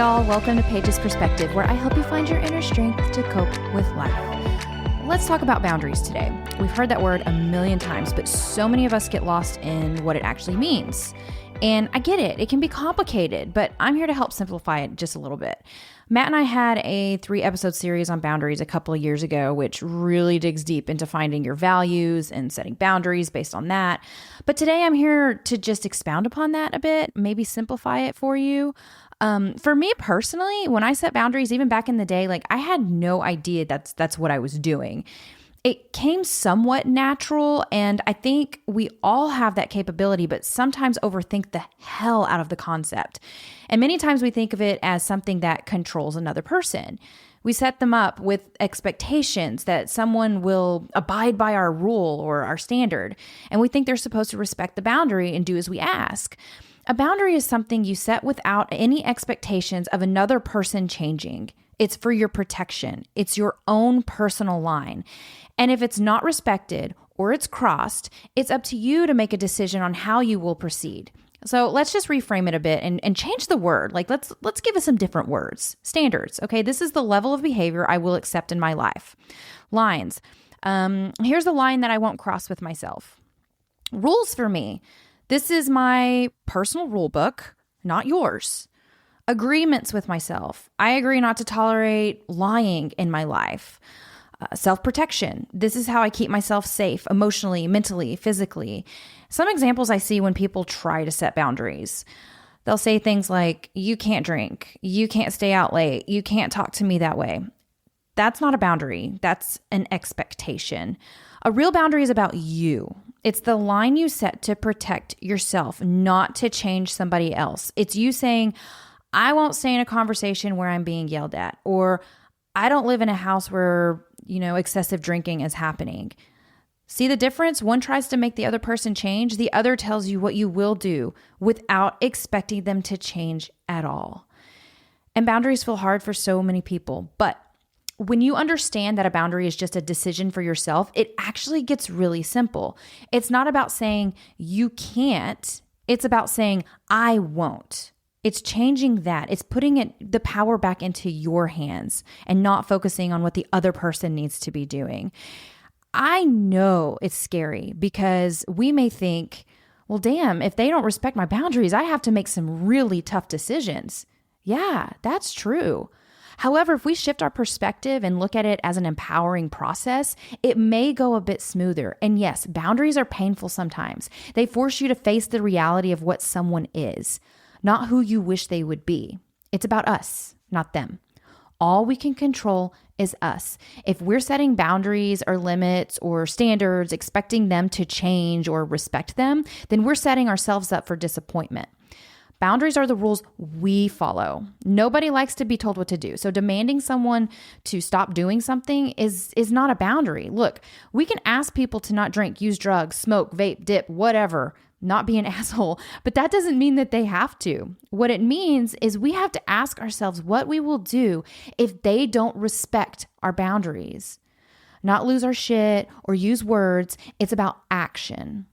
y'all. Welcome to Paige's Perspective, where I help you find your inner strength to cope with life. Let's talk about boundaries today. We've heard that word a million times, but so many of us get lost in what it actually means. And I get it. It can be complicated, but I'm here to help simplify it just a little bit. Matt and I had a 3-episode series on boundaries a couple of years ago, which really digs deep into finding your values and setting boundaries based on that. But today I'm here to just expound upon that a bit, maybe simplify it for you. For me personally, when I set boundaries, even back in the day, I had no idea that's what I was doing. It came somewhat natural, and I think we all have that capability, but sometimes overthink the hell out of the concept. And many times we think of it as something that controls another person. We set them up with expectations that someone will abide by our rule or our standard, and we think they're supposed to respect the boundary and do as we ask. A boundary is something you set without any expectations of another person changing. It's for your protection. It's your own personal line. And if it's not respected or it's crossed, it's up to you to make a decision on how you will proceed. So let's just reframe it a bit and change the word. Let's give it some different words. Standards. Okay, this is the level of behavior I will accept in my life. Lines. Here's the line that I won't cross with myself. Rules for me. This is my personal rule book, not yours. Agreements with myself. I agree not to tolerate lying in my life. Self-protection. This is how I keep myself safe emotionally, mentally, physically. Some examples I see when people try to set boundaries. They'll say things like, you can't drink, you can't stay out late, you can't talk to me that way. That's not a boundary. That's an expectation. A real boundary is about you. It's the line you set to protect yourself, not to change somebody else. It's you saying, I won't stay in a conversation where I'm being yelled at, or I don't live in a house where, excessive drinking is happening. See the difference? One tries to make the other person change. The other tells you what you will do without expecting them to change at all. And boundaries feel hard for so many people. But when you understand that a boundary is just a decision for yourself, it actually gets really simple. It's not about saying you can't. It's about saying I won't. It's changing that. It's putting the power back into your hands and not focusing on what the other person needs to be doing. I know it's scary because we may think, well, damn, if they don't respect my boundaries, I have to make some really tough decisions. Yeah, that's true. However, if we shift our perspective and look at it as an empowering process, it may go a bit smoother. And yes, boundaries are painful sometimes. They force you to face the reality of what someone is, not who you wish they would be. It's about us, not them. All we can control is us. If we're setting boundaries or limits or standards, expecting them to change or respect them, then we're setting ourselves up for disappointment. Boundaries are the rules we follow. Nobody likes to be told what to do. So demanding someone to stop doing something is not a boundary. Look, we can ask people to not drink, use drugs, smoke, vape, dip, whatever, not be an asshole, but that doesn't mean that they have to. What it means is we have to ask ourselves what we will do if they don't respect our boundaries. Not lose our shit or use words. It's about action.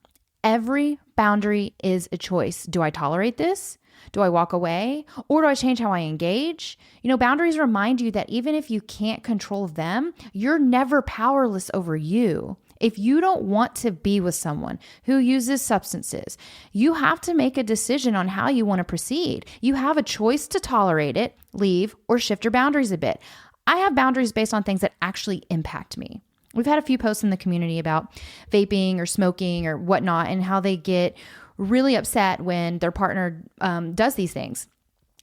Every boundary is a choice. Do I tolerate this? Do I walk away? Or do I change how I engage? Boundaries remind you that even if you can't control them, you're never powerless over you. If you don't want to be with someone who uses substances, you have to make a decision on how you want to proceed. You have a choice to tolerate it, leave, or shift your boundaries a bit. I have boundaries based on things that actually impact me. We've had a few posts in the community about vaping or smoking or whatnot and how they get really upset when their partner does these things.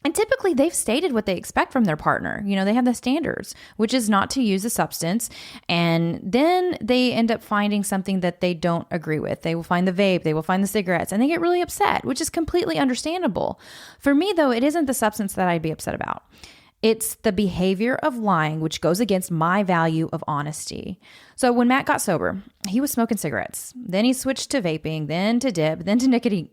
And typically they've stated what they expect from their partner. They have the standards, which is not to use a substance. And then they end up finding something that they don't agree with. They will find the vape, they will find the cigarettes, and they get really upset, which is completely understandable. For me, though, it isn't the substance that I'd be upset about. It's the behavior of lying, which goes against my value of honesty. So when Matt got sober, he was smoking cigarettes. Then he switched to vaping, then to dip, then to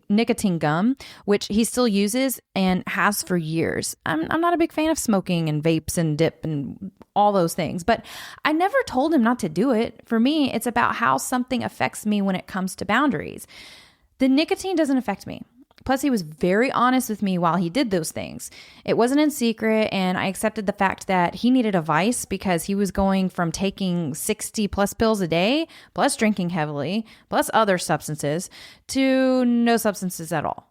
nicotine gum, which he still uses and has for years. I'm not a big fan of smoking and vapes and dip and all those things, but I never told him not to do it. For me, it's about how something affects me when it comes to boundaries. The nicotine doesn't affect me. Plus, he was very honest with me while he did those things. It wasn't in secret, and I accepted the fact that he needed a vice because he was going from taking 60 plus pills a day, plus drinking heavily, plus other substances, to no substances at all.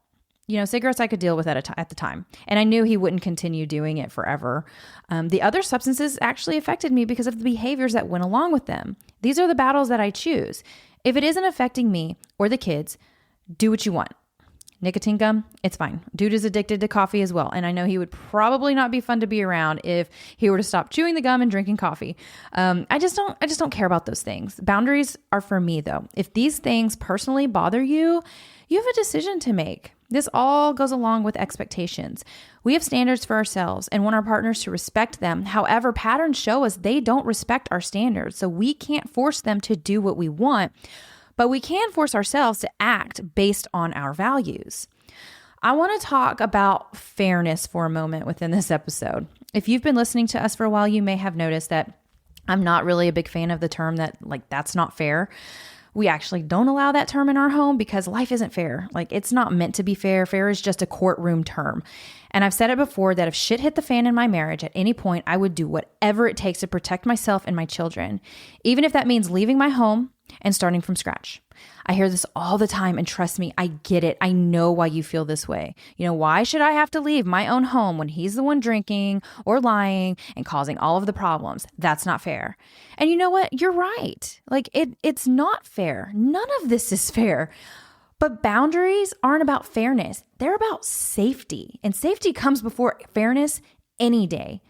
Cigarettes I could deal with at the time. And I knew he wouldn't continue doing it forever. The other substances actually affected me because of the behaviors that went along with them. These are the battles that I choose. If it isn't affecting me or the kids, do what you want. Nicotine gum, it's fine. Dude is addicted to coffee as well. And I know he would probably not be fun to be around if he were to stop chewing the gum and drinking coffee. I just don't care about those things. Boundaries are for me though. If these things personally bother you, you have a decision to make. This all goes along with expectations. We have standards for ourselves and want our partners to respect them. However, patterns show us they don't respect our standards, so we can't force them to do what we want, but we can force ourselves to act based on our values. I want to talk about fairness for a moment within this episode. If you've been listening to us for a while, you may have noticed that I'm not really a big fan of the term that's not fair. We actually don't allow that term in our home because life isn't fair. It's not meant to be fair. Fair is just a courtroom term. And I've said it before that if shit hit the fan in my marriage at any point, I would do whatever it takes to protect myself and my children, even if that means leaving my home and starting from scratch. I hear this all the time, and trust me, I get it. I know why you feel this way. Why should I have to leave my own home when he's the one drinking or lying and causing all of the problems? That's not fair. And you know what? You're right. It's not fair. None of this is fair. But boundaries aren't about fairness. They're about safety. And safety comes before fairness any day.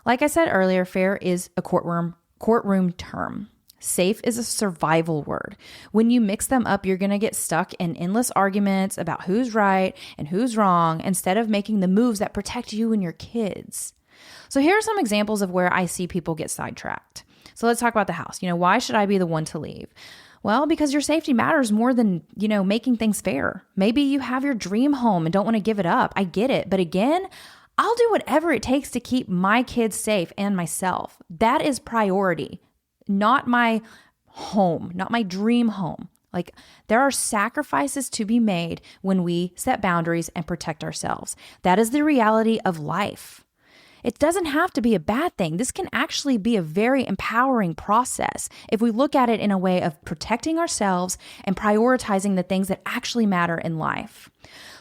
Like I said earlier, fair is a courtroom term. Safe is a survival word. When you mix them up, you're going to get stuck in endless arguments about who's right and who's wrong instead of making the moves that protect you and your kids. So here are some examples of where I see people get sidetracked. So let's talk about the house. Why should I be the one to leave? Well, because your safety matters more than, making things fair. Maybe you have your dream home and don't want to give it up. I get it. But again, I'll do whatever it takes to keep my kids safe and myself. That is priority. Not my home, not my dream home. There are sacrifices to be made when we set boundaries and protect ourselves. That is the reality of life. It doesn't have to be a bad thing. This can actually be a very empowering process if we look at it in a way of protecting ourselves and prioritizing the things that actually matter in life.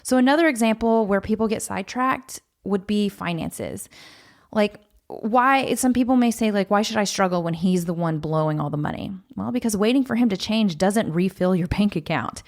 So another example where people get sidetracked would be finances. Why some people may say, why should I struggle when he's the one blowing all the money? Well, because waiting for him to change doesn't refill your bank account.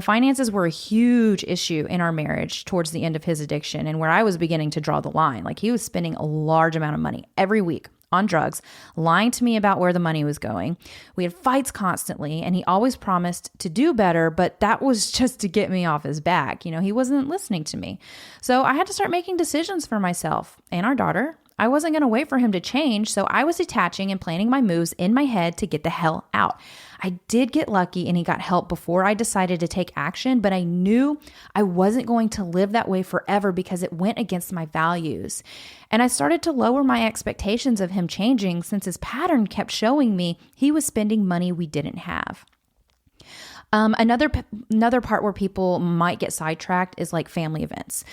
Finances were a huge issue in our marriage towards the end of his addiction and where I was beginning to draw the line. He was spending a large amount of money every week on drugs, lying to me about where the money was going. We had fights constantly, and he always promised to do better, but that was just to get me off his back. He wasn't listening to me. So I had to start making decisions for myself and our daughter. I wasn't going to wait for him to change, so I was detaching and planning my moves in my head to get the hell out. I did get lucky and he got help before I decided to take action, but I knew I wasn't going to live that way forever because it went against my values. And I started to lower my expectations of him changing since his pattern kept showing me he was spending money we didn't have. Another part where people might get sidetracked is family events.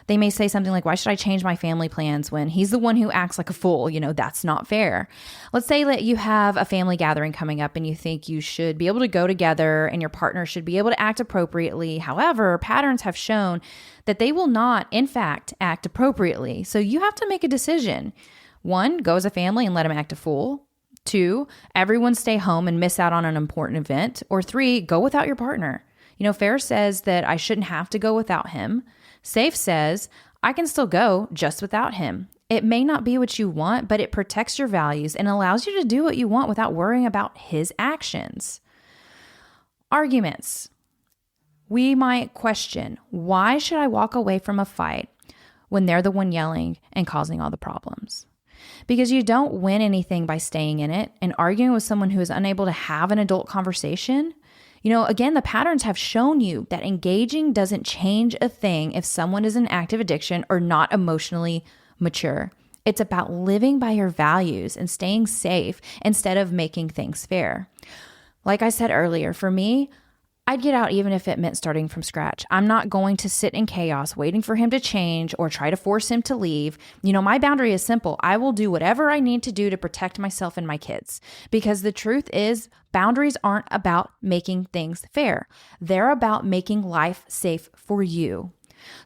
They may say something like, why should I change my family plans when he's the one who acts like a fool? That's not fair. Let's say that you have a family gathering coming up and you think you should be able to go together and your partner should be able to act appropriately. However, patterns have shown that they will not, in fact, act appropriately. So you have to make a decision. 1, go as a family and let him act a fool. 2, everyone stay home and miss out on an important event. Or 3, go without your partner. Fair says that I shouldn't have to go without him. Safe says, I can still go just without him. It may not be what you want, but it protects your values and allows you to do what you want without worrying about his actions. Arguments. We might question, why should I walk away from a fight when they're the one yelling and causing all the problems? Because you don't win anything by staying in it and arguing with someone who is unable to have an adult conversation. Again, the patterns have shown you that engaging doesn't change a thing if someone is in active addiction or not emotionally mature. It's about living by your values and staying safe instead of making things fair. Like I said earlier, for me, I'd get out even if it meant starting from scratch. I'm not going to sit in chaos waiting for him to change or try to force him to leave. My boundary is simple. I will do whatever I need to do to protect myself and my kids. Because the truth is, boundaries aren't about making things fair. They're about making life safe for you.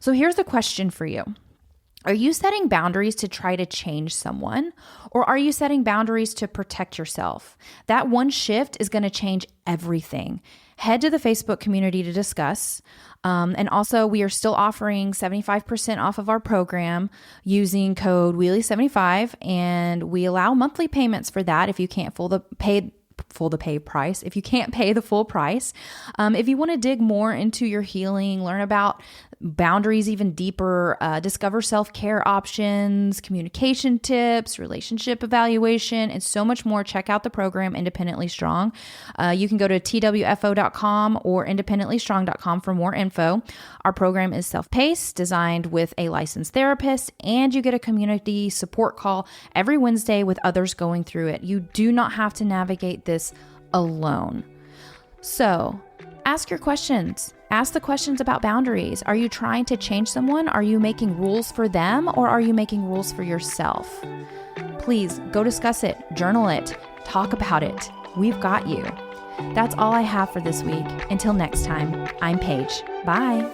So here's the question for you. Are you setting boundaries to try to change someone, or are you setting boundaries to protect yourself? That one shift is going to change everything. Head to the Facebook community to discuss. And also, we are still offering 75% off of our program using code Wheelie75, and we allow monthly payments for that if you can't pay price. If you can't pay the full price, if you want to dig more into your healing, learn about boundaries even deeper, discover self-care options, communication tips, relationship evaluation, and so much more, check out the program Independently Strong. You can go to twfo.com or independentlystrong.com for more info. Our program is self-paced, designed with a licensed therapist, and you get a community support call every Wednesday with others going through it. You do not have to navigate this alone. So, ask your questions. Ask the questions about boundaries. Are you trying to change someone? Are you making rules for them, or are you making rules for yourself? Please go discuss it, journal it, talk about it. We've got you. That's all I have for this week. Until next time, I'm Paige. Bye.